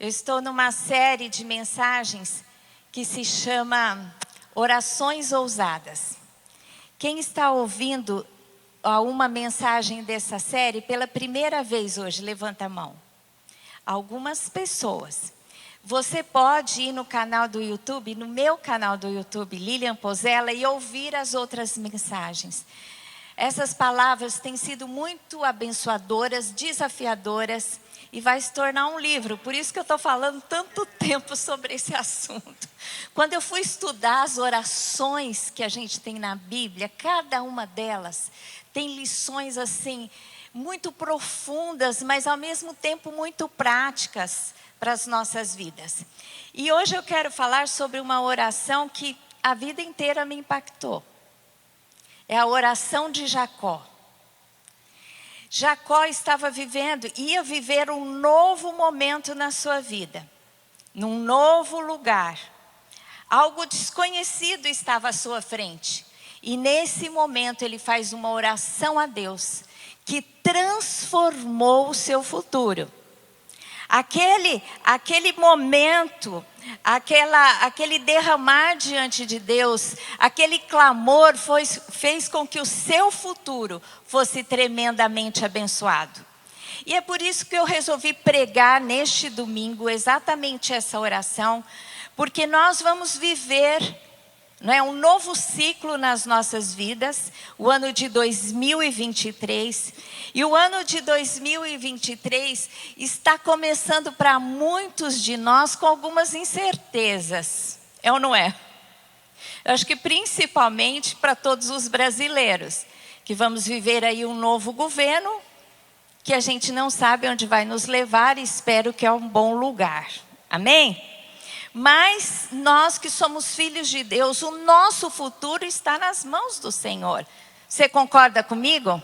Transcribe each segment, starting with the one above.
Eu estou numa série de mensagens que se chama Orações Ousadas. Quem está ouvindo uma mensagem dessa série pela primeira vez hoje, levanta a mão. Algumas pessoas. Você pode ir no canal do YouTube, no meu canal do YouTube, Lilian Pozella, e ouvir as outras mensagens. Essas palavras têm sido muito abençoadoras, desafiadoras, e vai se tornar um livro. Por isso que eu estou falando tanto tempo sobre esse assunto. Quando eu fui estudar as orações que a gente tem na Bíblia, cada uma delas tem lições assim, muito profundas, mas ao mesmo tempo muito práticas para as nossas vidas. E hoje eu quero falar sobre uma oração que a vida inteira me impactou. É a oração de Jacó. Jacó ia viver um novo momento na sua vida, num novo lugar. Algo desconhecido estava à sua frente. E nesse momento ele faz uma oração a Deus, que transformou o seu futuro. Aquele momento, aquele derramar diante de Deus, aquele clamor fez com que o seu futuro fosse tremendamente abençoado. E é por isso que eu resolvi pregar neste domingo exatamente essa oração, porque nós vamos viver um novo ciclo nas nossas vidas, o ano de 2023. E o ano de 2023 está começando para muitos de nós com algumas incertezas. É ou não é? Eu acho que principalmente para todos os brasileiros, que vamos viver aí um novo governo, que a gente não sabe onde vai nos levar e espero que é um bom lugar. Amém? Mas nós que somos filhos de Deus, o nosso futuro está nas mãos do Senhor. Você concorda comigo?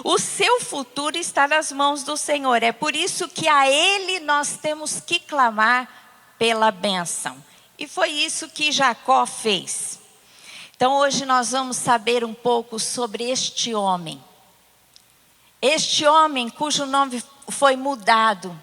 O seu futuro está nas mãos do Senhor. É por isso que a Ele nós temos que clamar pela bênção. E foi isso que Jacó fez. Então hoje nós vamos saber um pouco sobre este homem. Este homem cujo nome foi mudado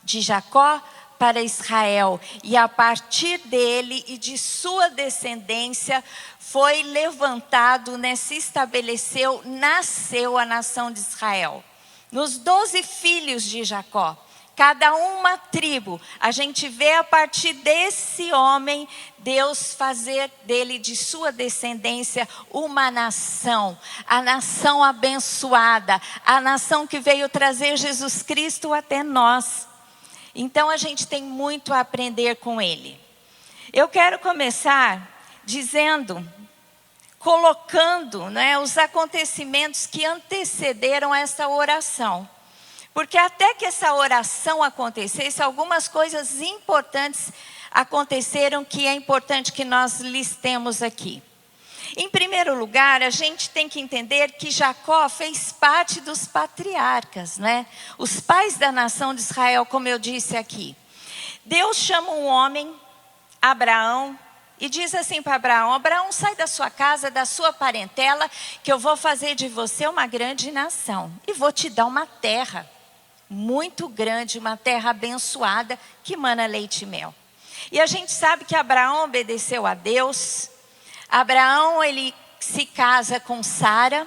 de Jacó para Israel, e a partir dele e de sua descendência foi levantado, se estabeleceu, nasceu a nação de Israel. Nos 12 filhos de Jacó, cada uma tribo, a gente vê a partir desse homem, Deus fazer dele, de sua descendência, uma nação, a nação abençoada, a nação que veio trazer Jesus Cristo até nós. Então a gente tem muito a aprender com ele. Eu quero começar colocando os acontecimentos que antecederam essa oração. Porque até que essa oração acontecesse, algumas coisas importantes aconteceram que é importante que nós listemos aqui. Em primeiro lugar, a gente tem que entender que Jacó fez parte dos patriarcas, Os pais da nação de Israel, como eu disse aqui. Deus chama um homem, Abraão, e diz assim para Abraão: Abraão, sai da sua casa, da sua parentela, que eu vou fazer de você uma grande nação. E vou te dar uma terra muito grande, uma terra abençoada, que mana leite e mel. E a gente sabe que Abraão obedeceu a Deus. Abraão, ele se casa com Sara,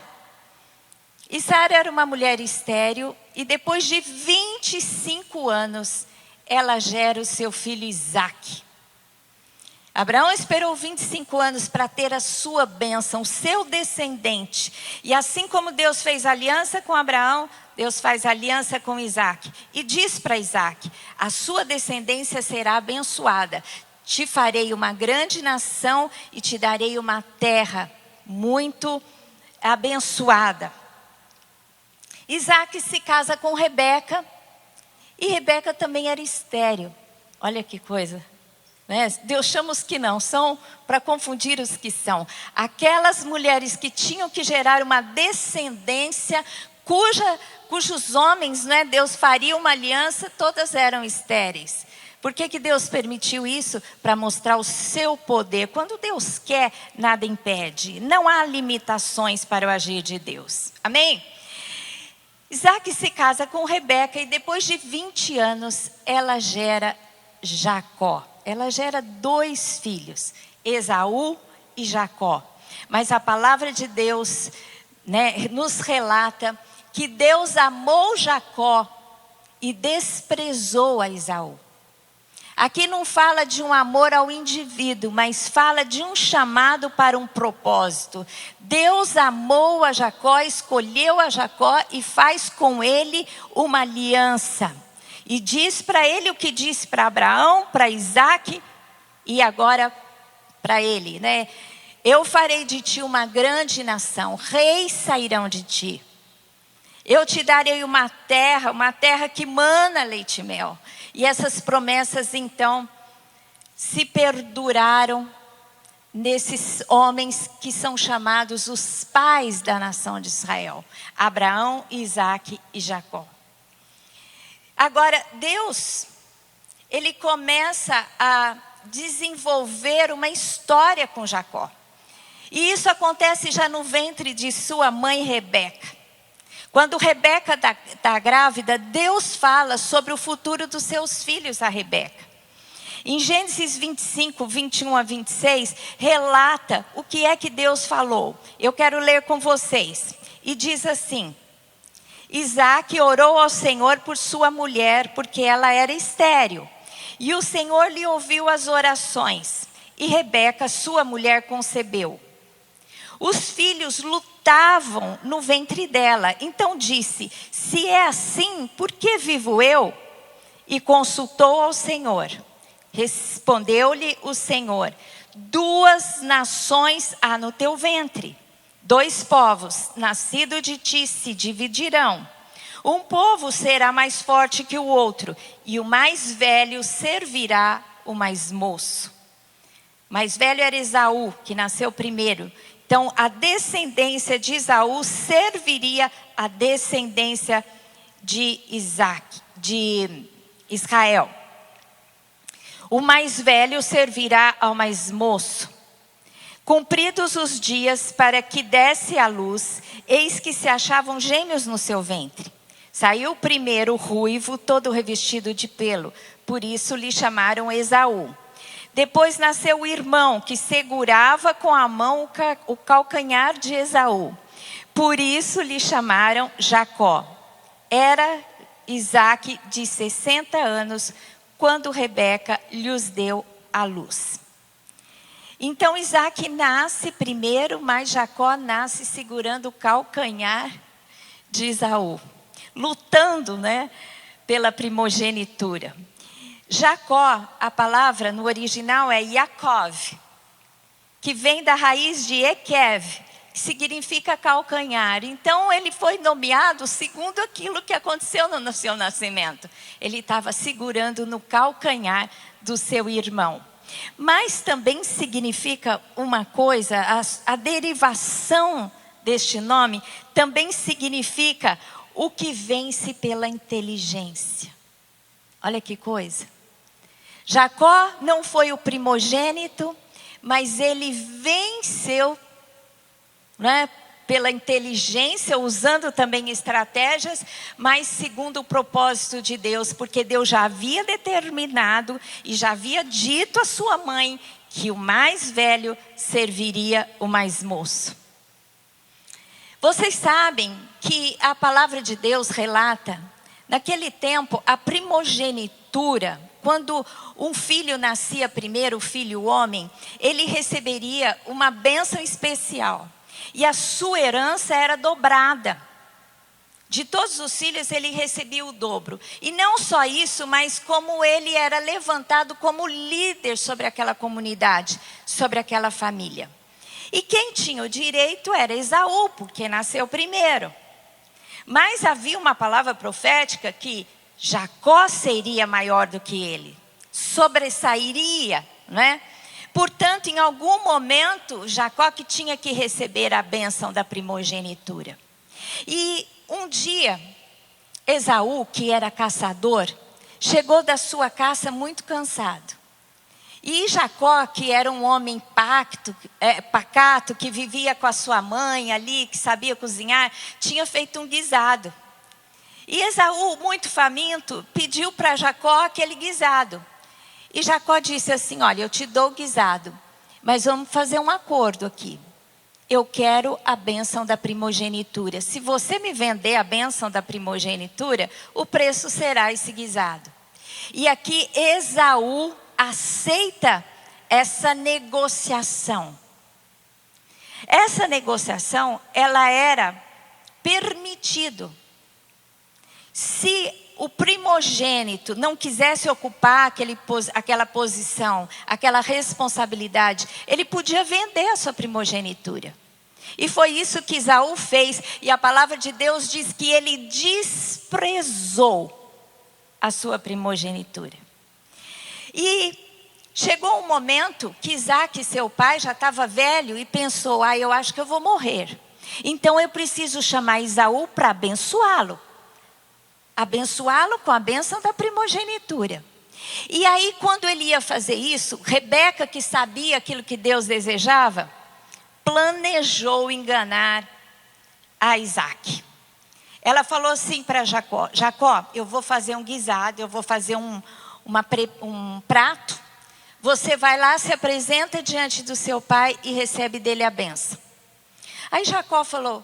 e Sara era uma mulher estéril, e depois de 25 anos, ela gera o seu filho Isaque. Abraão esperou 25 anos para ter a sua bênção, o seu descendente. E assim como Deus fez aliança com Abraão, Deus faz aliança com Isaque. E diz para Isaque: a sua descendência será abençoada. Te farei uma grande nação e te darei uma terra muito abençoada. Isaque se casa com Rebeca, e Rebeca também era estéril. Olha que coisa, Deus chama os que não são para confundir os que são. Aquelas mulheres que tinham que gerar uma descendência cujos homens, Deus faria uma aliança, todas eram estéreis. Por que Deus permitiu isso? Para mostrar o seu poder. Quando Deus quer, nada impede. Não há limitações para o agir de Deus. Amém? Isaac se casa com Rebeca e depois de 20 anos ela gera Jacó. Ela gera 2 filhos, Esaú e Jacó. Mas a palavra de Deus, né, nos relata que Deus amou Jacó e desprezou a Esaú. Aqui não fala de um amor ao indivíduo, mas fala de um chamado para um propósito. Deus amou a Jacó, escolheu a Jacó e faz com ele uma aliança. E diz para ele o que disse para Abraão, para Isaac e agora para ele, né? Eu farei de ti uma grande nação, reis sairão de ti. Eu te darei uma terra que mana leite e mel. E essas promessas então se perduraram nesses homens que são chamados os pais da nação de Israel. Abraão, Isaac e Jacó. Agora Deus, ele começa a desenvolver uma história com Jacó. E isso acontece já no ventre de sua mãe Rebeca. Quando Rebeca está grávida, Deus fala sobre o futuro dos seus filhos a Rebeca. Em Gênesis 25, 21 a 26, relata o que é que Deus falou. Eu quero ler com vocês. E diz assim: Isaac orou ao Senhor por sua mulher, porque ela era estéril. E o Senhor lhe ouviu as orações. E Rebeca, sua mulher, concebeu. Os filhos lutavam no ventre dela. Então disse: se é assim, por que vivo eu? E consultou ao Senhor. Respondeu-lhe o Senhor: 2 nações há no teu ventre. 2 povos, nascidos de ti, se dividirão. Um povo será mais forte que o outro, e o mais velho servirá o mais moço. Mais velho era Esaú, que nasceu primeiro. Então, a descendência de Esaú serviria a descendência de Israel. O mais velho servirá ao mais moço. Cumpridos os dias para que desse à luz, eis que se achavam gêmeos no seu ventre. Saiu o primeiro ruivo, todo revestido de pelo, por isso lhe chamaram Esaú. Depois nasceu o irmão, que segurava com a mão o calcanhar de Esaú. Por isso lhe chamaram Jacó. Era Isaac de 60 anos, quando Rebeca lhes deu à luz. Então Isaac nasce primeiro, mas Jacó nasce segurando o calcanhar de Esaú. Lutando, né, pela primogenitura. Jacó, a palavra no original é Yaakov, que vem da raiz de Ekev, que significa calcanhar. Então ele foi nomeado segundo aquilo que aconteceu no seu nascimento. Ele estava segurando no calcanhar do seu irmão. Mas também significa uma coisa, a derivação deste nome também significa o que vence pela inteligência. Olha que coisa. Jacó não foi o primogênito, mas ele venceu, né, pela inteligência, usando também estratégias, mas segundo o propósito de Deus, porque Deus já havia determinado e já havia dito à sua mãe que o mais velho serviria o mais moço. Vocês sabem que a palavra de Deus relata, naquele tempo, a primogenitura. Quando um filho nascia primeiro, o filho homem, ele receberia uma bênção especial. E a sua herança era dobrada. De todos os filhos, ele recebia o dobro. E não só isso, mas como ele era levantado como líder sobre aquela comunidade, sobre aquela família. E quem tinha o direito era Esaú, porque nasceu primeiro. Mas havia uma palavra profética que Jacó seria maior do que ele, sobressairia, né? Portanto, em algum momento, Jacó que tinha que receber a bênção da primogenitura. E um dia, Esaú, que era caçador, chegou da sua caça muito cansado. E Jacó, que era um homem pacato, que vivia com a sua mãe ali, que sabia cozinhar, tinha feito um guisado. E Esaú, muito faminto, pediu para Jacó aquele guisado. E Jacó disse assim: olha, eu te dou o guisado, mas vamos fazer um acordo aqui. Eu quero a bênção da primogenitura. Se você me vender a bênção da primogenitura, o preço será esse guisado. E aqui Esaú aceita essa negociação. Essa negociação, ela era permitido. Se o primogênito não quisesse ocupar aquela posição, aquela responsabilidade, ele podia vender a sua primogenitura. E foi isso que Esaú fez. E a palavra de Deus diz que ele desprezou a sua primogenitura. E chegou um momento que Isaac, seu pai, já estava velho e pensou: eu acho que eu vou morrer. Então eu preciso chamar Esaú para abençoá-lo. Abençoá-lo com a bênção da primogenitura. E aí, quando ele ia fazer isso, Rebeca, que sabia aquilo que Deus desejava, planejou enganar a Isaac. Ela falou assim para Jacó: Jacó, eu vou fazer um guisado, eu vou fazer um prato. Você vai lá, se apresenta diante do seu pai e recebe dele a bênção. Aí Jacó falou: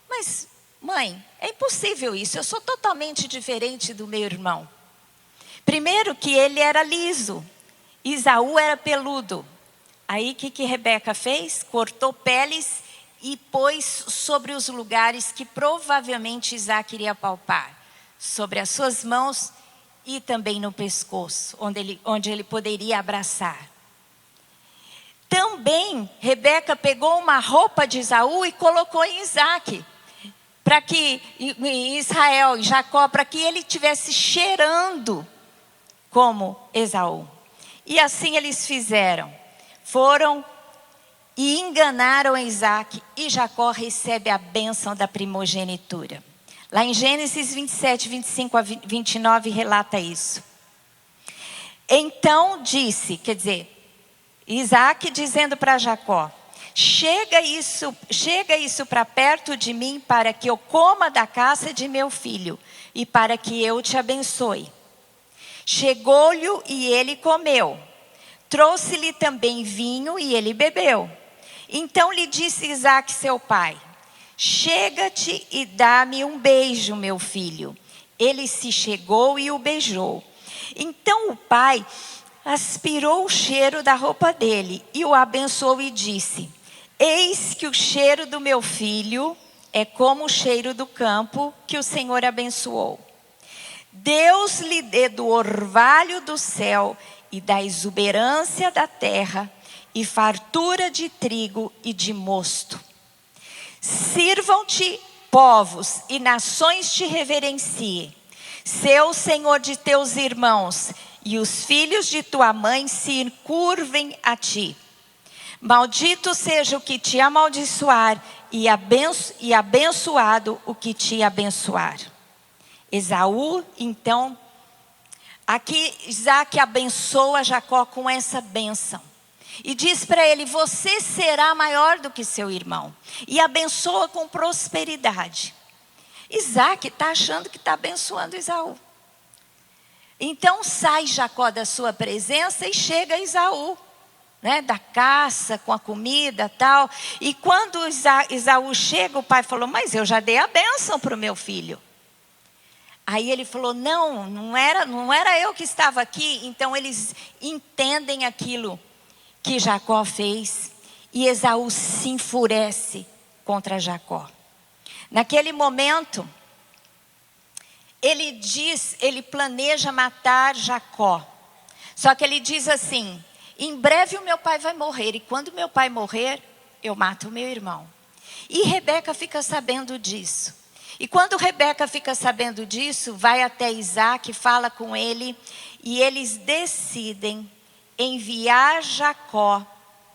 mas mãe, é impossível isso, eu sou totalmente diferente do meu irmão. Primeiro que ele era liso, Esaú era peludo. Aí o que Rebeca fez? Cortou peles e pôs sobre os lugares que provavelmente Isaac iria palpar. Sobre as suas mãos e também no pescoço, onde ele poderia abraçar. Também Rebeca pegou uma roupa de Esaú e colocou em Isaac. Para que em Israel, em Jacó, para que ele estivesse cheirando como Esaú. E assim eles fizeram. Foram e enganaram Isaac, e Jacó recebe a bênção da primogenitura. Lá em Gênesis 27, 25 a 29 relata isso. Então disse, quer dizer, Isaac dizendo para Jacó: Chega isso para perto de mim, para que eu coma da caça de meu filho, e para que eu te abençoe. Chegou-lhe e ele comeu. Trouxe-lhe também vinho e ele bebeu. Então lhe disse Isaac, seu pai: Chega-te e dá-me um beijo, meu filho. Ele se chegou e o beijou. Então o pai aspirou o cheiro da roupa dele e o abençoou e disse: Eis que o cheiro do meu filho é como o cheiro do campo que o Senhor abençoou. Deus lhe dê do orvalho do céu e da exuberância da terra, e fartura de trigo e de mosto. Sirvam-te povos e nações te reverenciem. Sê o Senhor de teus irmãos, e os filhos de tua mãe se curvem a ti. Maldito seja o que te amaldiçoar, e abençoado o que te abençoar. Esaú, então, aqui Isaac abençoa Jacó com essa bênção. E diz para ele: você será maior do que seu irmão. E abençoa com prosperidade. Isaac está achando que está abençoando Esaú. Então sai Jacó da sua presença e chega Esaú, né, da caça com a comida e tal. E quando Esaú chega, o pai falou: mas eu já dei a bênção para o meu filho. Aí ele falou: não era eu que estava aqui. Então eles entendem aquilo que Jacó fez. E Esaú se enfurece contra Jacó. Naquele momento, ele planeja matar Jacó. Só que ele diz assim: em breve o meu pai vai morrer, e quando meu pai morrer, eu mato o meu irmão. E Rebeca fica sabendo disso. E quando Rebeca fica sabendo disso, vai até Isaac, fala com ele, e eles decidem enviar Jacó,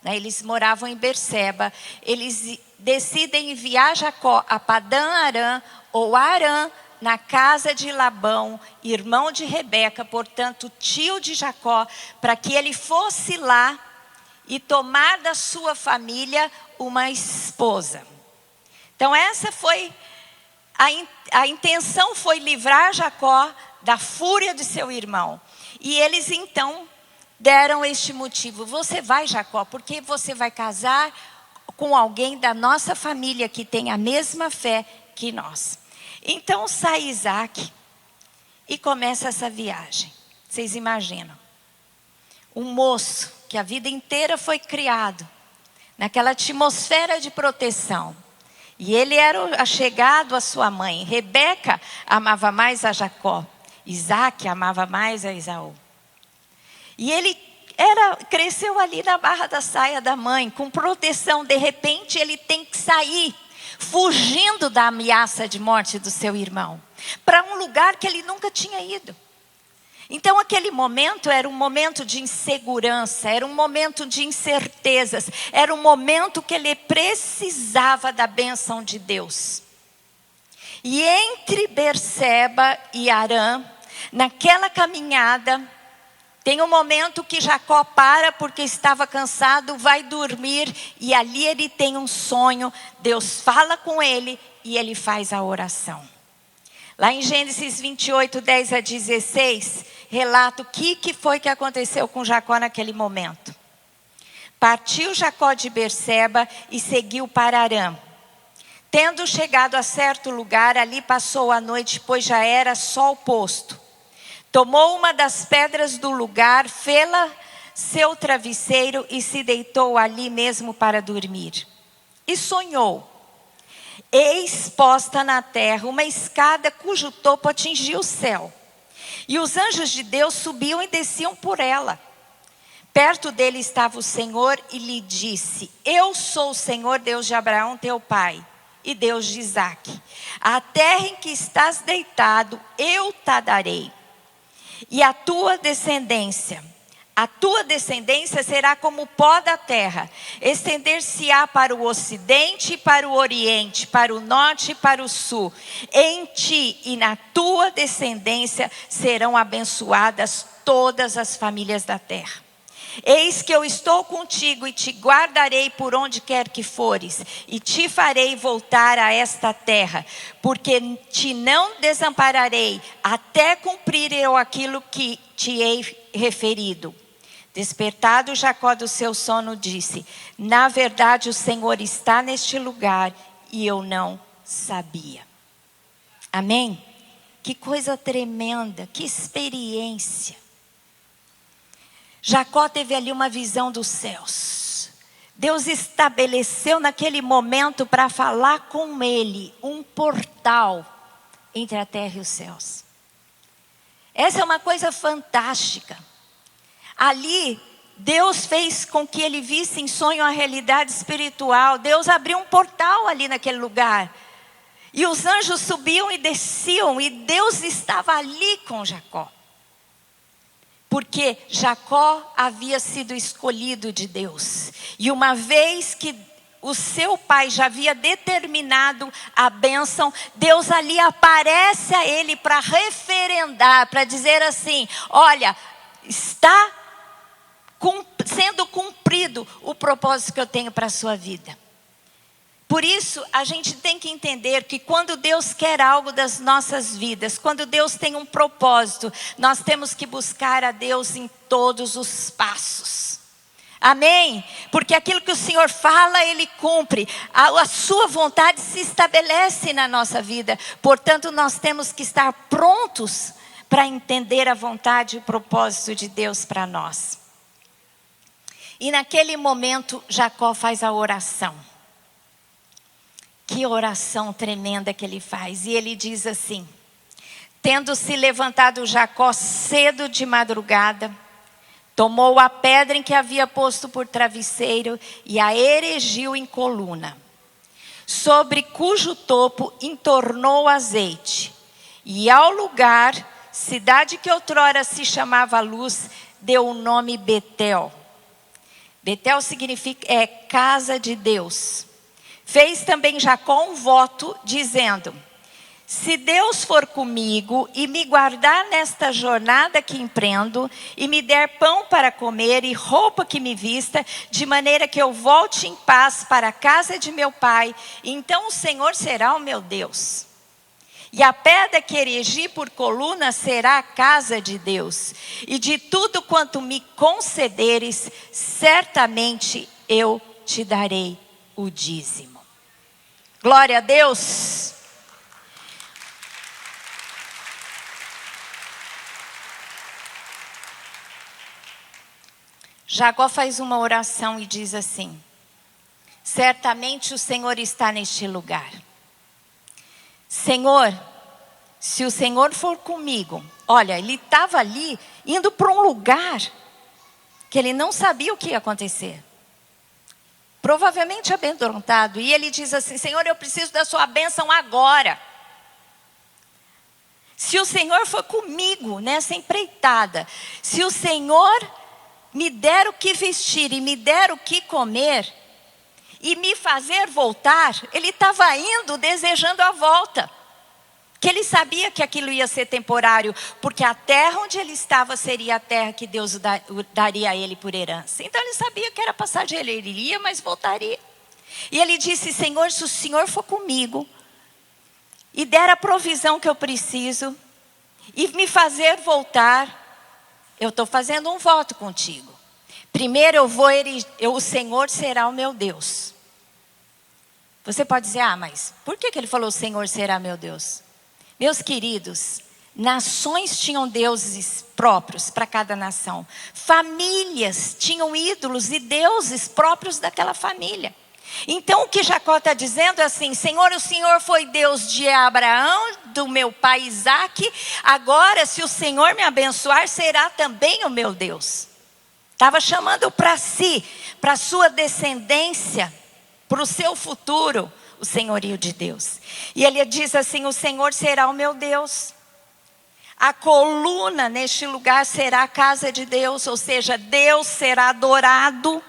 né? Eles moravam em Berseba, eles decidem enviar Jacó a Padã-Arã, ou Arã, na casa de Labão, irmão de Rebeca, portanto tio de Jacó, para que ele fosse lá e tomar da sua família uma esposa. Então essa foi a intenção foi livrar Jacó da fúria de seu irmão. E eles então deram este motivo: você vai, Jacó, porque você vai casar com alguém da nossa família que tem a mesma fé que nós. Então sai Isaac e começa essa viagem. Vocês imaginam? Um moço que a vida inteira foi criado naquela atmosfera de proteção. E ele era achegado à sua mãe. Rebeca amava mais a Jacó. Isaac amava mais a Esaú. E ele cresceu ali na barra da saia da mãe, com proteção. De repente ele tem que sair, fugindo da ameaça de morte do seu irmão, para um lugar que ele nunca tinha ido. Então aquele momento era um momento de insegurança, era um momento de incertezas, era um momento que ele precisava da bênção de Deus. E entre Berseba e Harã, naquela caminhada, tem um momento que Jacó para porque estava cansado, vai dormir, e ali ele tem um sonho. Deus fala com ele e ele faz a oração. Lá em Gênesis 28, 10 a 16, relata o que foi que aconteceu com Jacó naquele momento. Partiu Jacó de Berseba e seguiu para Harã. Tendo chegado a certo lugar, ali passou a noite, pois já era sol posto. Tomou uma das pedras do lugar, fê-la seu travesseiro e se deitou ali mesmo para dormir. E sonhou: eis posta na terra uma escada cujo topo atingia o céu. E os anjos de Deus subiam e desciam por ela. Perto dele estava o Senhor e lhe disse: eu sou o Senhor Deus de Abraão teu pai e Deus de Isaque. A terra em que estás deitado eu te darei. E a tua descendência será como o pó da terra, estender-se-á para o ocidente e para o oriente, para o norte e para o sul. Em ti e na tua descendência serão abençoadas todas as famílias da terra. Eis que eu estou contigo e te guardarei por onde quer que fores, e te farei voltar a esta terra, porque te não desampararei, até cumprir eu aquilo que te hei referido. Despertado Jacó do seu sono, disse: na verdade o Senhor está neste lugar, e eu não sabia. Amém? Que coisa tremenda, que experiência. Jacó teve ali uma visão dos céus. Deus estabeleceu naquele momento para falar com ele um portal entre a terra e os céus. Essa é uma coisa fantástica. Ali, Deus fez com que ele visse em sonho a realidade espiritual. Deus abriu um portal ali naquele lugar. E os anjos subiam e desciam, e Deus estava ali com Jacó. Porque Jacó havia sido escolhido de Deus. E uma vez que o seu pai já havia determinado a bênção, Deus ali aparece a ele para referendar, para dizer assim: olha, está sendo cumprido o propósito que eu tenho para a sua vida. Por isso, a gente tem que entender que quando Deus quer algo das nossas vidas, quando Deus tem um propósito, nós temos que buscar a Deus em todos os passos. Amém? Porque aquilo que o Senhor fala, Ele cumpre. A sua vontade se estabelece na nossa vida. Portanto, nós temos que estar prontos para entender a vontade e o propósito de Deus para nós. E naquele momento, Jacó faz a oração. Que oração tremenda que ele faz. E ele diz assim: tendo se levantado Jacó cedo de madrugada, tomou a pedra em que havia posto por travesseiro e a erigiu em coluna, sobre cujo topo entornou azeite. E ao lugar, cidade que outrora se chamava Luz, deu o nome Betel. Betel significa casa de Deus. Fez também Jacó um voto, dizendo: se Deus for comigo e me guardar nesta jornada que empreendo, e me der pão para comer e roupa que me vista, de maneira que eu volte em paz para a casa de meu pai, então o Senhor será o meu Deus. E a pedra que erigi por coluna será a casa de Deus. E de tudo quanto me concederes, certamente eu te darei o dízimo. Glória a Deus. Jacó faz uma oração e diz assim: certamente o Senhor está neste lugar. Senhor, se o Senhor for comigo. Olha, ele estava ali indo para um lugar que ele não sabia o que ia acontecer. Provavelmente amedrontado. E ele diz assim: Senhor, eu preciso da sua bênção agora. Se o Senhor for comigo nessa empreitada, se o Senhor me der o que vestir e me der o que comer e me fazer voltar, ele estava indo desejando a volta. Que ele sabia que aquilo ia ser temporário, porque a terra onde ele estava seria a terra que Deus daria a ele por herança. Então ele sabia que era passageiro, ele iria, mas voltaria. E ele disse: Senhor, se o Senhor for comigo e der a provisão que eu preciso e me fazer voltar, eu estou fazendo um voto contigo. Primeiro o Senhor será o meu Deus. Você pode dizer: ah, mas por que ele falou o Senhor será meu Deus? Meus queridos, nações tinham deuses próprios para cada nação. Famílias tinham ídolos e deuses próprios daquela família. Então o que Jacó está dizendo é assim: Senhor, o Senhor foi Deus de Abraão, do meu pai Isaque. Agora, se o Senhor me abençoar, será também o meu Deus. Estava chamando para si, para a sua descendência, para o seu futuro, o senhorio de Deus. E ele diz assim: o Senhor será o meu Deus. A coluna neste lugar será a casa de Deus, ou seja, Deus será adorado.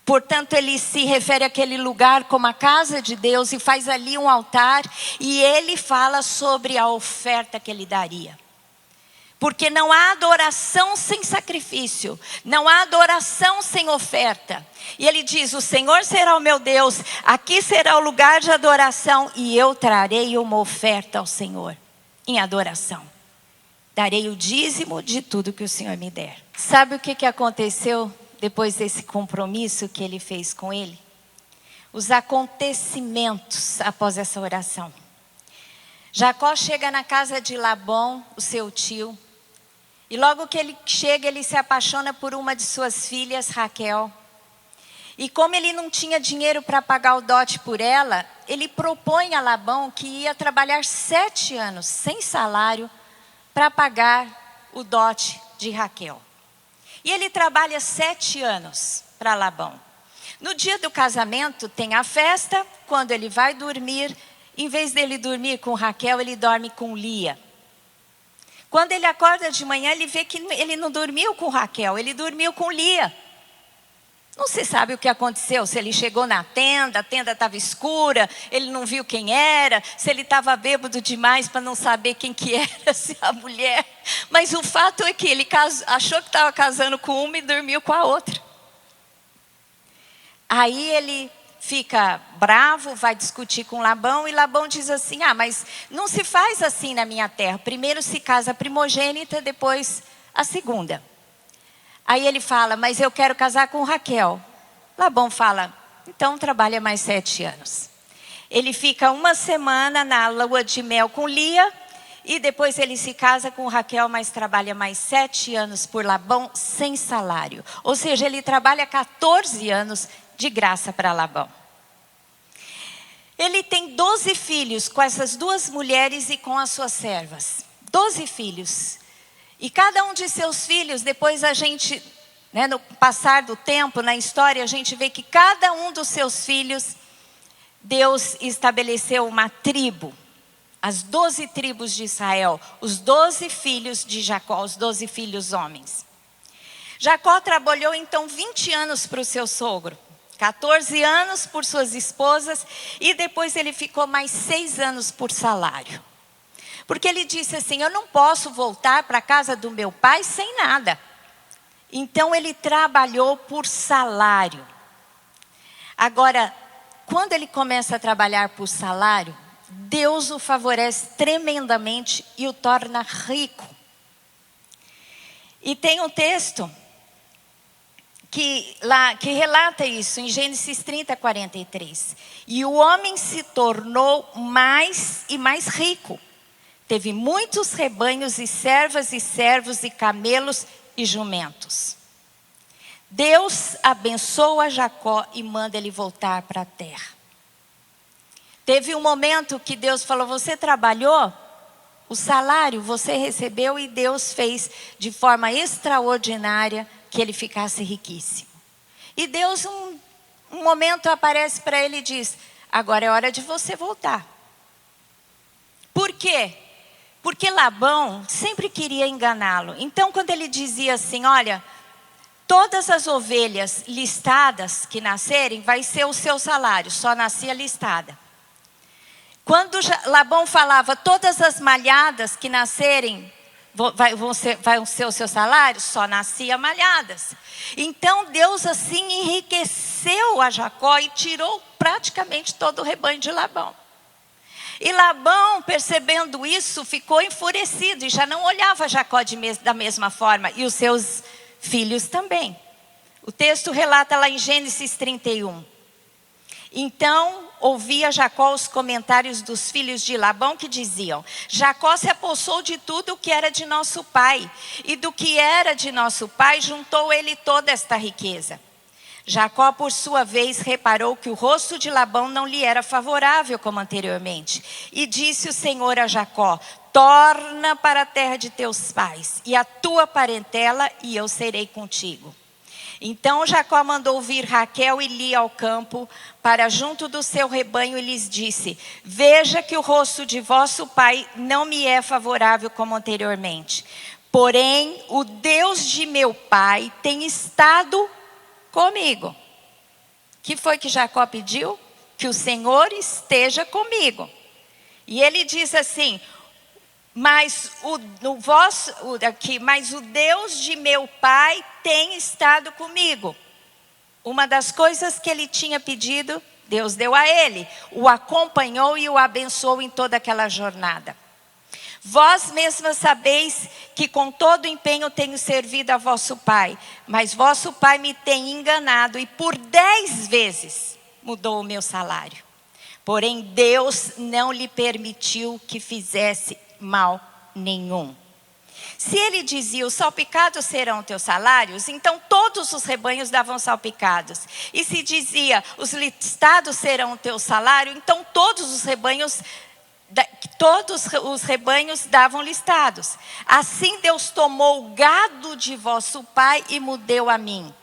Portanto, ele se refere àquele lugar como a casa de Deus e faz ali um altar. E ele fala sobre a oferta que ele daria. Porque não há adoração sem sacrifício, não há adoração sem oferta. E ele diz: o Senhor será o meu Deus, aqui será o lugar de adoração e eu trarei uma oferta ao Senhor em adoração. Darei o dízimo de tudo que o Senhor me der. Sabe o que aconteceu depois desse compromisso que ele fez com ele? Os acontecimentos após essa oração. Jacó chega na casa de Labão, o seu tio. E logo que ele chega, ele se apaixona por uma de suas filhas, Raquel. E como ele não tinha dinheiro para pagar o dote por ela, ele propõe a Labão que ia trabalhar 7 anos sem salário para pagar o dote de Raquel. E ele trabalha 7 anos para Labão. No dia do casamento tem a festa. Quando ele vai dormir, em vez dele dormir com Raquel, ele dorme com Lia. Quando ele acorda de manhã, ele vê que ele não dormiu com Raquel, ele dormiu com Lia. Não se sabe o que aconteceu, se ele chegou na tenda, a tenda estava escura, ele não viu quem era, se ele estava bêbado demais para não saber quem que era, se a mulher. Mas o fato é que ele achou que estava casando com uma e dormiu com a outra. Aí ele fica bravo, vai discutir com Labão, e Labão diz assim: ah, mas não se faz assim na minha terra. Primeiro se casa a primogênita, depois a segunda. Aí ele fala: mas eu quero casar com Raquel. Labão fala: então trabalha mais 7 anos. Ele fica 1 semana na lua de mel com Lia, e depois ele se casa com Raquel, mas trabalha mais 7 anos por Labão sem salário. Ou seja, ele trabalha 14 anos de graça para Labão. Ele tem 12 filhos com essas 2 mulheres e com as suas servas. 12 filhos. E cada um de seus filhos, depois a gente, no passar do tempo, na história, a gente vê que cada um dos seus filhos, Deus estabeleceu uma tribo. As 12 tribos de Israel, os 12 filhos de Jacó, os 12 filhos homens. Jacó trabalhou então 20 anos para o seu sogro. 14 anos por suas esposas e depois ele ficou mais 6 anos por salário. Porque ele disse assim: eu não posso voltar para a casa do meu pai sem nada. Então ele trabalhou por salário. Agora, quando ele começa a trabalhar por salário, Deus o favorece tremendamente e o torna rico. E tem um texto que relata isso, em Gênesis 30, 43. E o homem se tornou mais e mais rico. Teve muitos rebanhos e servas e servos e camelos e jumentos. Deus abençoa Jacó e manda ele voltar para a terra. Teve um momento que Deus falou: você trabalhou, o salário você recebeu, e Deus fez de forma extraordinária que ele ficasse riquíssimo. E Deus, um momento aparece para ele e diz: agora é hora de você voltar. Por quê? Porque Labão sempre queria enganá-lo. Então, quando ele dizia assim: olha, todas as ovelhas listadas que nascerem, vai ser o seu salário, só nascia listada. Quando Labão falava: todas as malhadas que nascerem, vão ser o seu salário, só nascia malhadas. Então Deus assim enriqueceu a Jacó e tirou praticamente todo o rebanho de Labão. E Labão, percebendo isso, ficou enfurecido e já não olhava Jacó da mesma forma, e os seus filhos também. O texto relata lá em Gênesis 31. Então ouvia Jacó os comentários dos filhos de Labão que diziam: Jacó se apossou de tudo o que era de nosso pai, e do que era de nosso pai juntou ele toda esta riqueza. Jacó, por sua vez, reparou que o rosto de Labão não lhe era favorável como anteriormente. E disse o Senhor a Jacó: torna para a terra de teus pais, e a tua parentela, e eu serei contigo. Então Jacó mandou vir Raquel e Lia ao campo, para junto do seu rebanho, e lhes disse: veja que o rosto de vosso pai não me é favorável como anteriormente. Porém, o Deus de meu pai tem estado comigo. O que foi que Jacó pediu? Que o Senhor esteja comigo. E ele diz assim: mas o Deus de meu pai tem estado comigo. Uma das coisas que ele tinha pedido, Deus deu a ele. O acompanhou e o abençoou em toda aquela jornada. Vós mesmas sabeis que com todo empenho tenho servido a vosso pai. Mas vosso pai me tem enganado e por 10 vezes mudou o meu salário. Porém Deus não lhe permitiu que fizesse mal nenhum. Se ele dizia: os salpicados serão teus salários, então todos os rebanhos davam salpicados. E se dizia: os listados serão teu salário, então todos os rebanhos davam listados. Assim Deus tomou o gado de vosso pai e me deu a mim.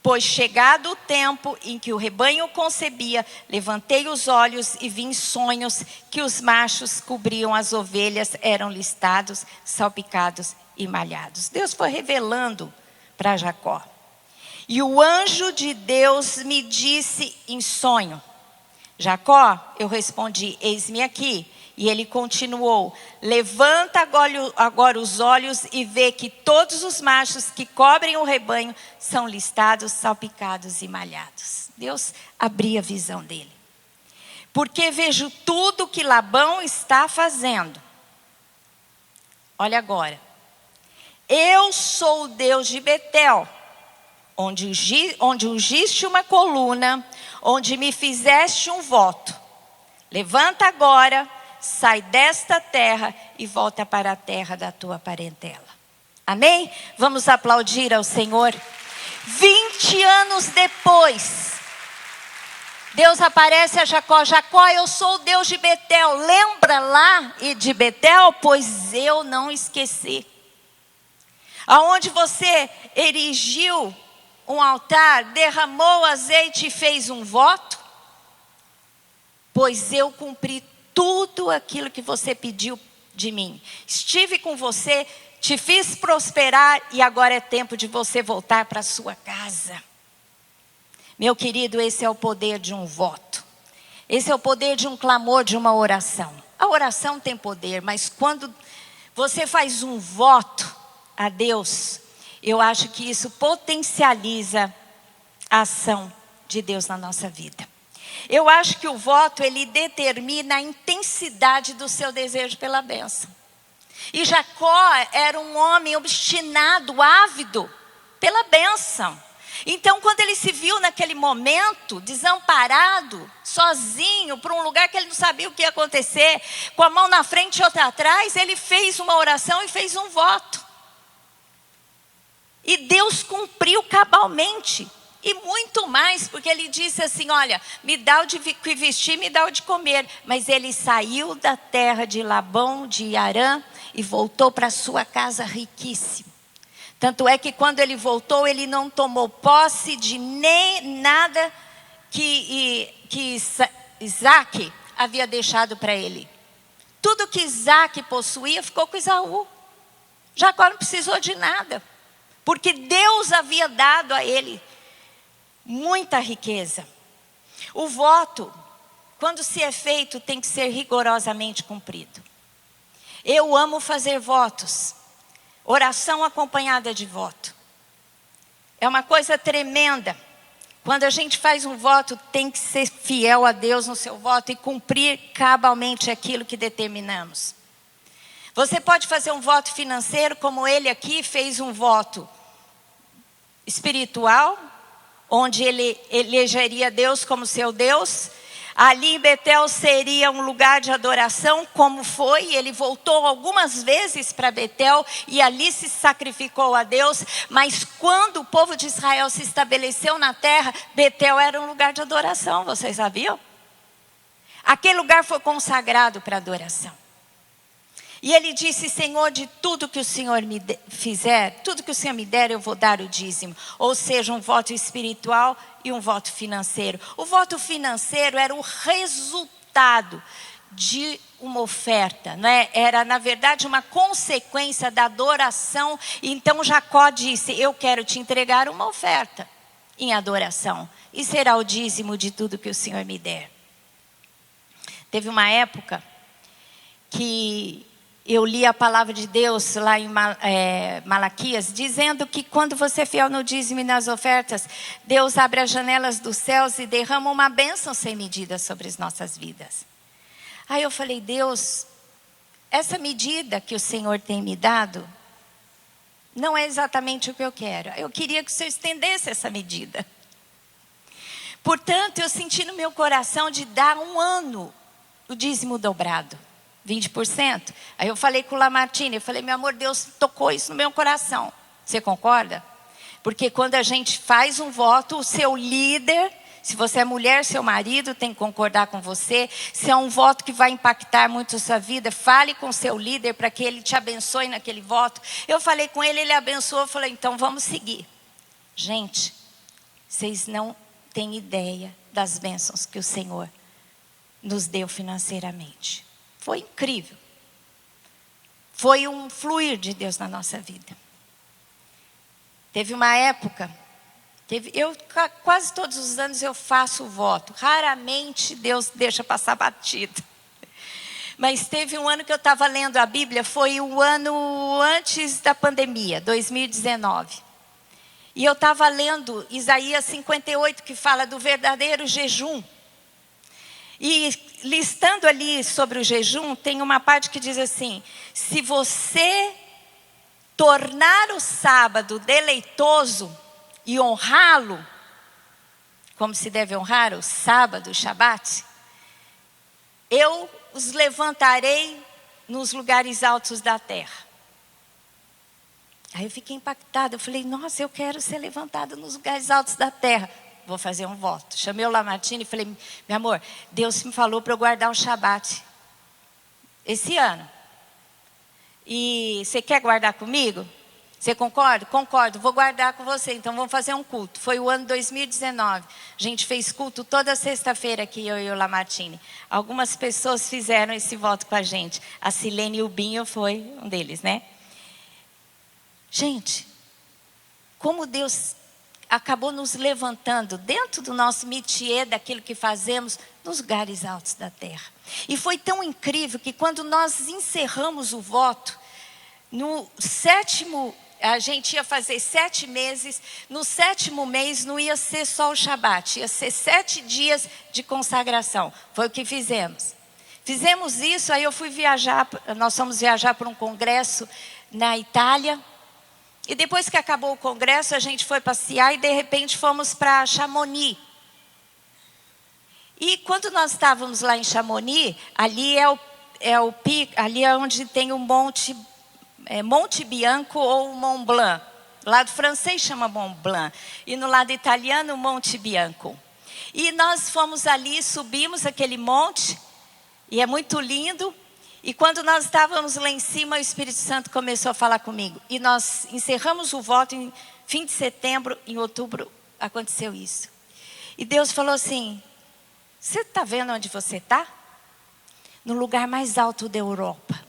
Pois chegado o tempo em que o rebanho concebia, levantei os olhos e vi em sonhos que os machos cobriam as ovelhas, eram listados, salpicados e malhados. Deus foi revelando para Jacó. E o anjo de Deus me disse em sonho: Jacó, eu respondi: eis-me aqui. E ele continuou: levanta agora os olhos e vê que todos os machos que cobrem o rebanho são listados, salpicados e malhados. Deus abria a visão dele. Porque vejo tudo que Labão está fazendo. Olha agora. Eu sou o Deus de Betel, onde ungiste uma coluna, onde me fizeste um voto. Levanta agora, sai desta terra e volta para a terra da tua parentela. Amém? Vamos aplaudir ao Senhor. 20 anos depois, Deus aparece a Jacó: Jacó, eu sou o Deus de Betel. Lembra lá de Betel? Pois eu não esqueci. Aonde você erigiu um altar, derramou azeite e fez um voto? Pois eu cumpri tudo aquilo que você pediu de mim. Estive com você, te fiz prosperar e agora é tempo de você voltar para a sua casa. Meu querido, esse é o poder de um voto. Esse é o poder de um clamor, de uma oração. A oração tem poder, mas quando você faz um voto a Deus, eu acho que isso potencializa a ação de Deus na nossa vida. Eu acho que o voto, ele determina a intensidade do seu desejo pela bênção. E Jacó era um homem obstinado, ávido pela bênção. Então, quando ele se viu naquele momento, desamparado, sozinho, por um lugar que ele não sabia o que ia acontecer, com a mão na frente e outra atrás, ele fez uma oração e fez um voto. E Deus cumpriu cabalmente. E muito mais, porque ele disse assim, olha, me dá o de vestir, me dá o de comer. Mas ele saiu da terra de Labão, de Harã, e voltou para sua casa riquíssimo. Tanto é que quando ele voltou, ele não tomou posse de nem nada que Isaac havia deixado para ele. Tudo que Isaac possuía ficou com Esaú. Jacó não precisou de nada, porque Deus havia dado a ele muita riqueza. O voto, quando se é feito, tem que ser rigorosamente cumprido. Eu amo fazer votos. Oração acompanhada de voto. É uma coisa tremenda. Quando a gente faz um voto, tem que ser fiel a Deus no seu voto e cumprir cabalmente aquilo que determinamos. Você pode fazer um voto financeiro, como ele aqui fez um voto espiritual, onde ele elegeria Deus como seu Deus. Ali em Betel seria um lugar de adoração, como foi. Ele voltou algumas vezes para Betel e ali se sacrificou a Deus. Mas quando o povo de Israel se estabeleceu na terra, Betel era um lugar de adoração, vocês sabiam? Aquele lugar foi consagrado para adoração. E ele disse, Senhor, de tudo que o Senhor me fizer, tudo que o Senhor me der, eu vou dar o dízimo. Ou seja, um voto espiritual e um voto financeiro. O voto financeiro era o resultado de uma oferta, né? Era, na verdade, uma consequência da adoração. Então Jacó disse, eu quero te entregar uma oferta em adoração. E será o dízimo de tudo que o Senhor me der. Teve uma época que eu li a palavra de Deus lá em Malaquias, dizendo que quando você é fiel no dízimo e nas ofertas, Deus abre as janelas dos céus e derrama uma bênção sem medida sobre as nossas vidas. Aí eu falei, Deus, essa medida que o Senhor tem me dado, não é exatamente o que eu quero. Eu queria que o Senhor estendesse essa medida. Portanto, eu senti no meu coração de dar um ano o dízimo dobrado. 20%. Aí eu falei com o Lamartine, eu falei, meu amor, Deus tocou isso no meu coração. Você concorda? Porque quando a gente faz um voto, o seu líder, se você é mulher, seu marido tem que concordar com você. Se é um voto que vai impactar muito a sua vida, fale com o seu líder para que ele te abençoe naquele voto. Eu falei com ele, ele abençoou, eu falei, então vamos seguir. Gente, vocês não têm ideia das bênçãos que o Senhor nos deu financeiramente. Foi incrível. Foi um fluir de Deus na nossa vida. Teve uma época, quase todos os anos eu faço voto. Raramente Deus deixa passar batido. Mas teve um ano que eu estava lendo a Bíblia, foi o ano antes da pandemia, 2019. E eu estava lendo Isaías 58, que fala do verdadeiro jejum. E listando ali sobre o jejum, tem uma parte que diz assim, se você tornar o sábado deleitoso e honrá-lo, como se deve honrar o sábado, o Shabat, eu os levantarei nos lugares altos da terra. Aí eu fiquei impactada, eu falei, nossa, eu quero ser levantada nos lugares altos da terra. Vou fazer um voto. Chamei o Lamartine e falei, meu amor, Deus me falou para eu guardar um Shabat esse ano. E você quer guardar comigo? Você concorda? Concordo, vou guardar com você. Então vamos fazer um culto. Foi o ano 2019. A gente fez culto toda sexta-feira aqui, eu e o Lamartine. Algumas pessoas fizeram esse voto com a gente. A Silene e o Binho foi um deles, né? Gente, como Deus acabou nos levantando dentro do nosso métier, daquilo que fazemos, nos lugares altos da terra. E foi tão incrível que quando nós encerramos o voto, no sétimo, A gente ia fazer 7 meses. No 7º mês não ia ser só o Shabat, ia ser 7 dias de consagração. Foi o que fizemos. Fizemos isso, aí eu fui viajar, nós fomos viajar para um congresso na Itália. E depois que acabou o congresso, a gente foi passear e de repente fomos para Chamonix. E quando nós estávamos lá em Chamonix, ali é o pico, ali é onde tem o Monte Bianco ou Mont Blanc. Do lado francês chama Mont Blanc e no lado italiano Monte Bianco. E nós fomos ali, subimos aquele monte e é muito lindo. E quando nós estávamos lá em cima, o Espírito Santo começou a falar comigo. E nós encerramos o voto em fim de setembro, em outubro aconteceu isso. E Deus falou assim: você está vendo onde você está? No lugar mais alto da Europa.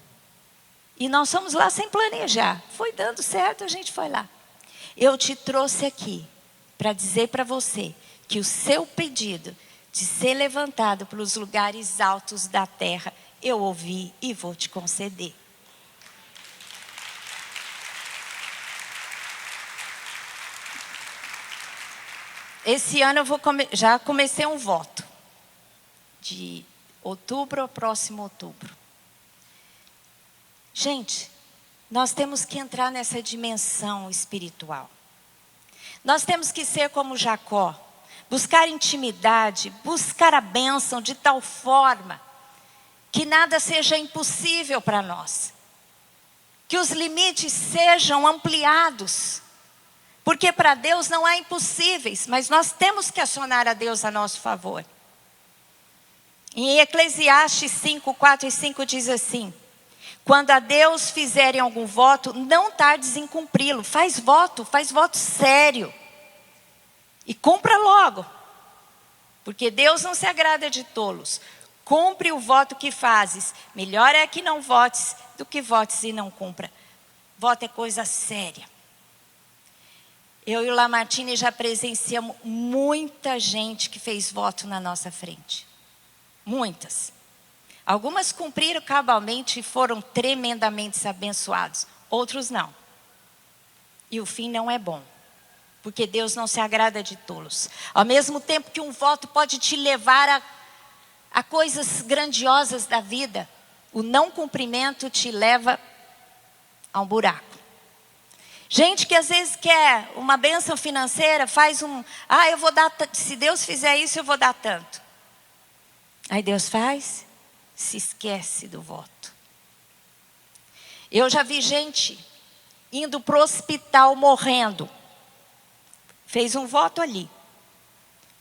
E nós fomos lá sem planejar. Foi dando certo, a gente foi lá. Eu te trouxe aqui para dizer para você que o seu pedido de ser levantado para os lugares altos da terra, eu ouvi e vou te conceder. Esse ano já comecei um voto. De outubro ao próximo outubro. Gente, nós temos que entrar nessa dimensão espiritual. Nós temos que ser como Jacó. Buscar intimidade, buscar a bênção de tal forma que nada seja impossível para nós. Que os limites sejam ampliados. Porque para Deus não há impossíveis, mas nós temos que acionar a Deus a nosso favor. Em Eclesiastes 5, 4 e 5 diz assim: quando a Deus fizerem algum voto, não tardes em cumpri-lo. Faz voto sério. E cumpra logo. Porque Deus não se agrada de tolos. Cumpre o voto que fazes. Melhor é que não votes do que votes e não cumpra. Voto é coisa séria. Eu e o Lamartine já presenciamos muita gente que fez voto na nossa frente. Muitas. Algumas cumpriram cabalmente e foram tremendamente abençoados. Outros não. E o fim não é bom. Porque Deus não se agrada de tolos. Ao mesmo tempo que um voto pode te levar a coisas grandiosas da vida, o não cumprimento te leva a um buraco. Gente que às vezes quer uma bênção financeira, faz eu vou dar, se Deus fizer isso, eu vou dar tanto. Aí Deus faz, se esquece do voto. Eu já vi gente indo para o hospital morrendo. Fez um voto ali.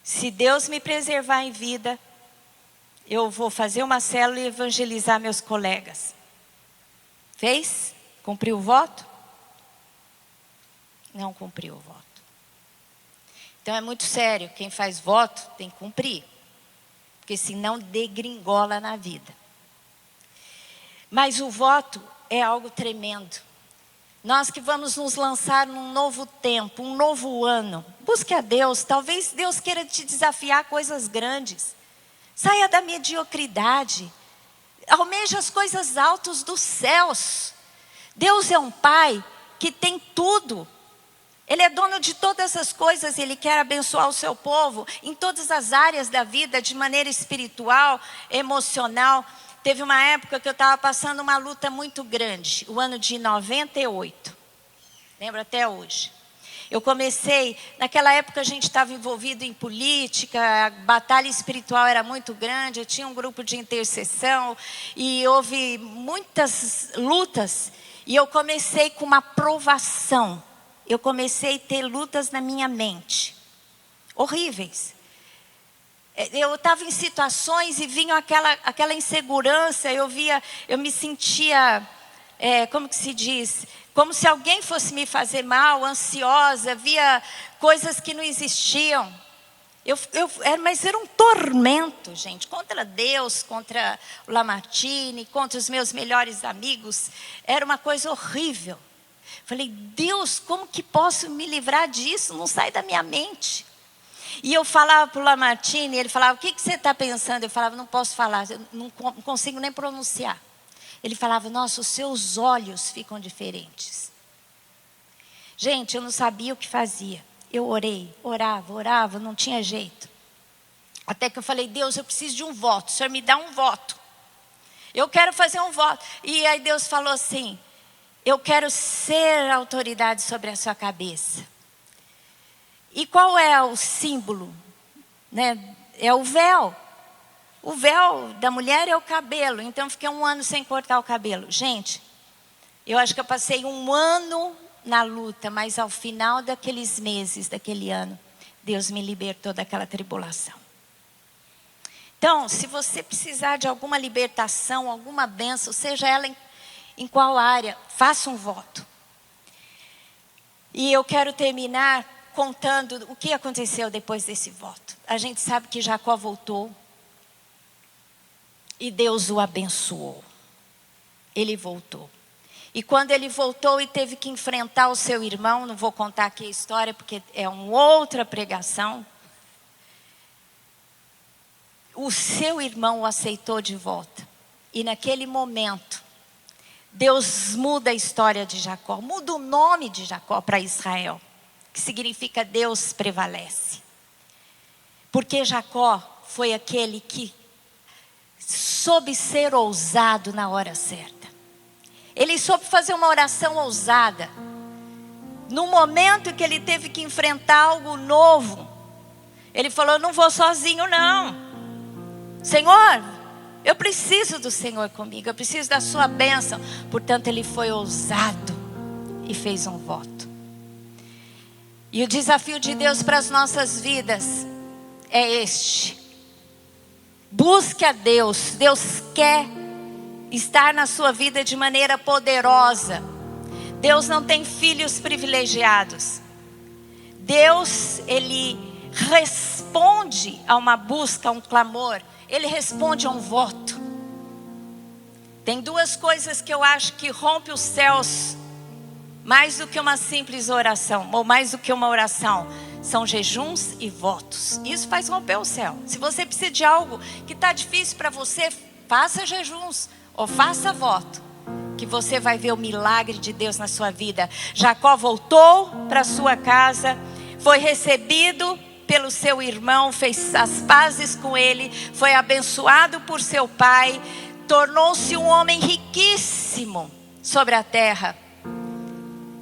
Se Deus me preservar em vida, eu vou fazer uma célula e evangelizar meus colegas. Fez? Cumpriu o voto? Não cumpriu o voto. Então é muito sério, quem faz voto tem que cumprir. Porque senão degringola na vida. Mas o voto é algo tremendo. Nós que vamos nos lançar num novo tempo, um novo ano. Busque a Deus, talvez Deus queira te desafiar a coisas grandes. Saia da mediocridade. Almeja as coisas altas dos céus. Deus é um Pai que tem tudo. Ele é dono de todas as coisas, Ele quer abençoar o seu povo em todas as áreas da vida, de maneira espiritual, emocional. Teve uma época que eu estava passando uma luta muito grande, o ano de 98, lembro até hoje. Eu comecei, naquela época a gente estava envolvido em política, a batalha espiritual era muito grande, eu tinha um grupo de intercessão e houve muitas lutas. E eu comecei com uma provação. Eu comecei a ter lutas na minha mente, horríveis. Eu estava em situações e vinha aquela insegurança, eu me sentia, como que se diz? Como se alguém fosse me fazer mal, ansiosa, via coisas que não existiam. Mas era um tormento, gente, contra Deus, contra o Lamartine, contra os meus melhores amigos. Era uma coisa horrível. Falei, Deus, como que posso me livrar disso? Não sai da minha mente. E eu falava para o Lamartine, ele falava, o que você está pensando? Eu falava, não posso falar, eu não consigo nem pronunciar. Ele falava, nossa, os seus olhos ficam diferentes. Gente, eu não sabia o que fazia. Eu orava, não tinha jeito. Até que eu falei, Deus, eu preciso de um voto. O Senhor me dá um voto. Eu quero fazer um voto. E aí Deus falou assim, eu quero ser autoridade sobre a sua cabeça. E qual é o símbolo? Né? É o véu. O véu da mulher é o cabelo. Então eu fiquei 1 ano sem cortar o cabelo. Gente, eu acho que eu passei 1 ano na luta, mas ao final daqueles meses, daquele ano, Deus me libertou daquela tribulação. Então, se você precisar de alguma libertação, alguma bênção, seja ela em qual área, faça um voto. E eu quero terminar contando o que aconteceu depois desse voto. A gente sabe que Jacó voltou e Deus o abençoou. Ele voltou. E quando ele voltou e teve que enfrentar o seu irmão, não vou contar aqui a história porque é uma outra pregação. O seu irmão o aceitou de volta. E naquele momento, Deus muda a história de Jacó. Muda o nome de Jacó para Israel. Que significa Deus prevalece. Porque Jacó foi aquele que soube ser ousado na hora certa. Ele soube fazer uma oração ousada. No momento que ele teve que enfrentar algo novo, ele falou, não vou sozinho não. Senhor, eu preciso do Senhor comigo, eu preciso da sua bênção. Portanto, ele foi ousado e fez um voto. E o desafio de Deus para as nossas vidas é este. Busque a Deus. Deus quer estar na sua vida de maneira poderosa. Deus não tem filhos privilegiados. Deus, Ele responde a uma busca, a um clamor. Ele responde a um voto. Tem 2 coisas que eu acho que rompe os céus mais do que uma simples oração, ou mais do que uma oração. São jejuns e votos. Isso faz romper o céu. Se você precisa de algo que está difícil para você, faça jejuns ou faça voto, que você vai ver o milagre de Deus na sua vida. Jacó voltou para sua casa, foi recebido pelo seu irmão, fez as pazes com ele, foi abençoado por seu pai, tornou-se um homem riquíssimo sobre a terra.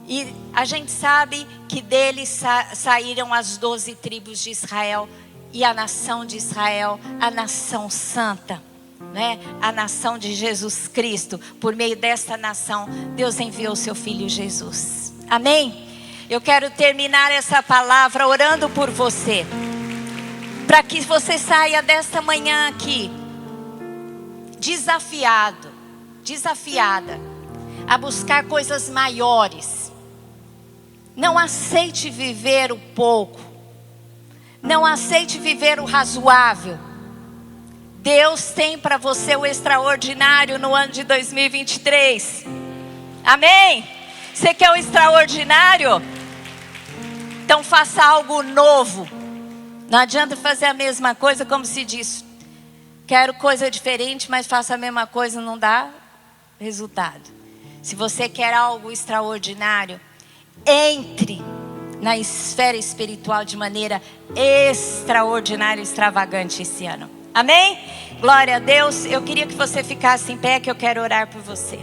E a gente sabe que dele saíram as 12 tribos de Israel e a nação de Israel, a nação santa, né? A nação de Jesus Cristo. Por meio desta nação, Deus enviou seu Filho Jesus. Amém? Eu quero terminar essa palavra orando por você, para que você saia desta manhã aqui desafiada a buscar coisas maiores. Não aceite viver o pouco. Não aceite viver o razoável. Deus tem para você o extraordinário no ano de 2023. Amém? Você quer o extraordinário? Então faça algo novo. Não adianta fazer a mesma coisa, como se diz. Quero coisa diferente, mas faça a mesma coisa, não dá resultado. Se você quer algo extraordinário, entre na esfera espiritual de maneira extraordinária e extravagante esse ano. Amém? Glória a Deus. Eu queria que você ficasse em pé, que eu quero orar por você.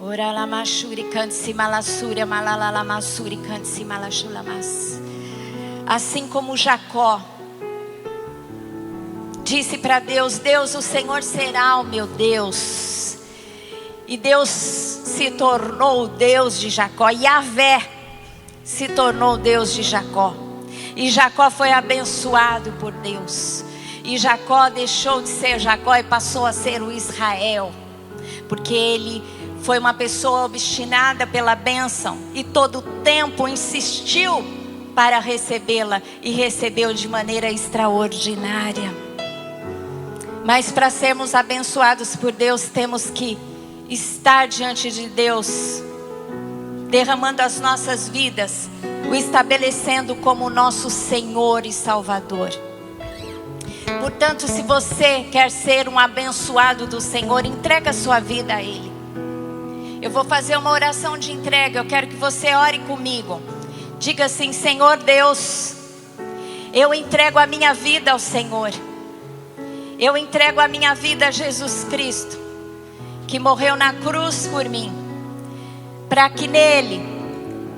Ora la mashuri kansi malasuri malala masuri kansi malashulamas. Assim como Jacó disse para Deus: Deus, o Senhor será o meu Deus. E Deus se tornou o Deus de Jacó. Yahvé se tornou o Deus de Jacó. E Jacó foi abençoado por Deus. E Jacó deixou de ser Jacó e passou a ser o Israel. Porque ele foi uma pessoa obstinada pela bênção. E todo o tempo insistiu para recebê-la. E recebeu de maneira extraordinária. Mas para sermos abençoados por Deus, temos que estar diante de Deus, derramando as nossas vidas, o estabelecendo como nosso Senhor e Salvador. Portanto, se você quer ser um abençoado do Senhor, entrega a sua vida a Ele. Eu vou fazer uma oração de entrega. Eu quero que você ore comigo. Diga assim: Senhor Deus, eu entrego a minha vida ao Senhor. Eu entrego a minha vida a Jesus Cristo, que morreu na cruz por mim, para que nele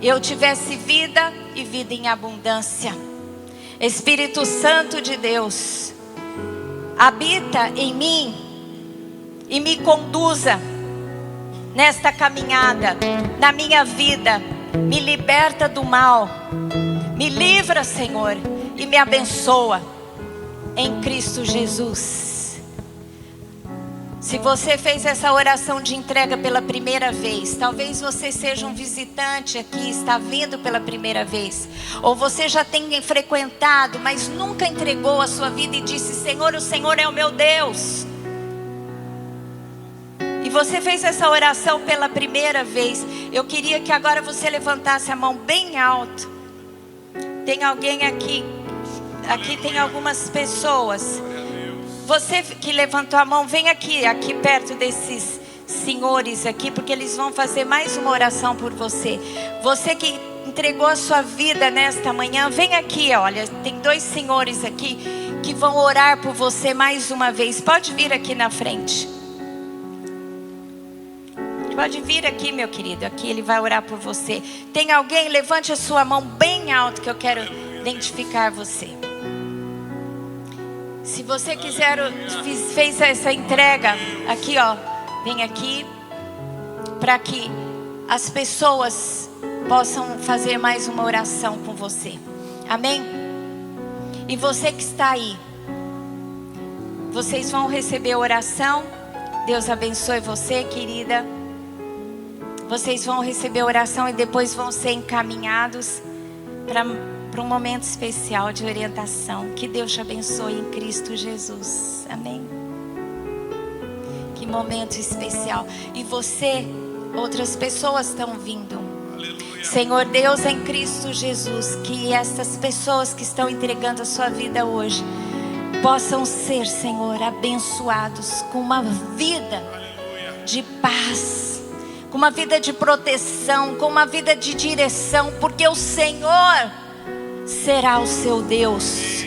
eu tivesse vida e vida em abundância. Espírito Santo de Deus, habita em mim e me conduza nesta caminhada, na minha vida. Me liberta do mal, me livra, Senhor, e me abençoa em Cristo Jesus. Se você fez essa oração de entrega pela primeira vez, talvez você seja um visitante aqui, está vindo pela primeira vez, ou você já tenha frequentado, mas nunca entregou a sua vida e disse: Senhor, o Senhor é o meu Deus. E você fez essa oração pela primeira vez. Eu queria que agora você levantasse a mão bem alto. Tem alguém aqui? Aqui tem algumas pessoas. Você que levantou a mão, vem aqui perto desses senhores aqui, porque eles vão fazer mais uma oração por você. Você que entregou a sua vida nesta manhã, vem aqui, olha, tem 2 senhores aqui que vão orar por você mais uma vez. Pode vir aqui na frente. Pode vir aqui, meu querido. Aqui ele vai orar por você. Tem alguém? Levante a sua mão bem alto, que eu quero identificar você. Se você quiser, fez essa entrega aqui, ó, vem aqui, para que as pessoas possam fazer mais uma oração com você. Amém? E você que está aí, vocês vão receber a oração. Deus abençoe você, querida. Vocês vão receber a oração e depois vão ser encaminhados para um momento especial de orientação. Que Deus te abençoe em Cristo Jesus. Amém. Que momento especial. E você, outras pessoas estão vindo. Aleluia. Senhor Deus, em Cristo Jesus, que essas pessoas que estão entregando a sua vida hoje possam ser, Senhor, abençoados com uma vida de paz, com uma vida de proteção, com uma vida de direção, porque o Senhor será o seu Deus,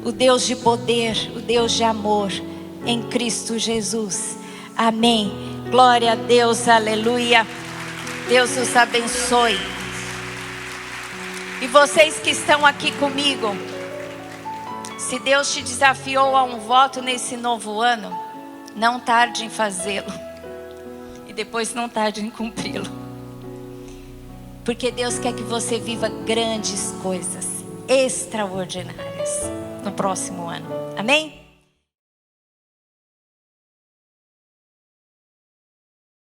o Deus de poder, o Deus de amor, em Cristo Jesus. Amém. Glória a Deus, aleluia. Deus os abençoe. E vocês que estão aqui comigo, se Deus te desafiou a um voto nesse novo ano, não tarde em fazê-lo. Depois não tarde em cumpri-lo, porque Deus quer que você viva grandes coisas extraordinárias no próximo ano. Amém?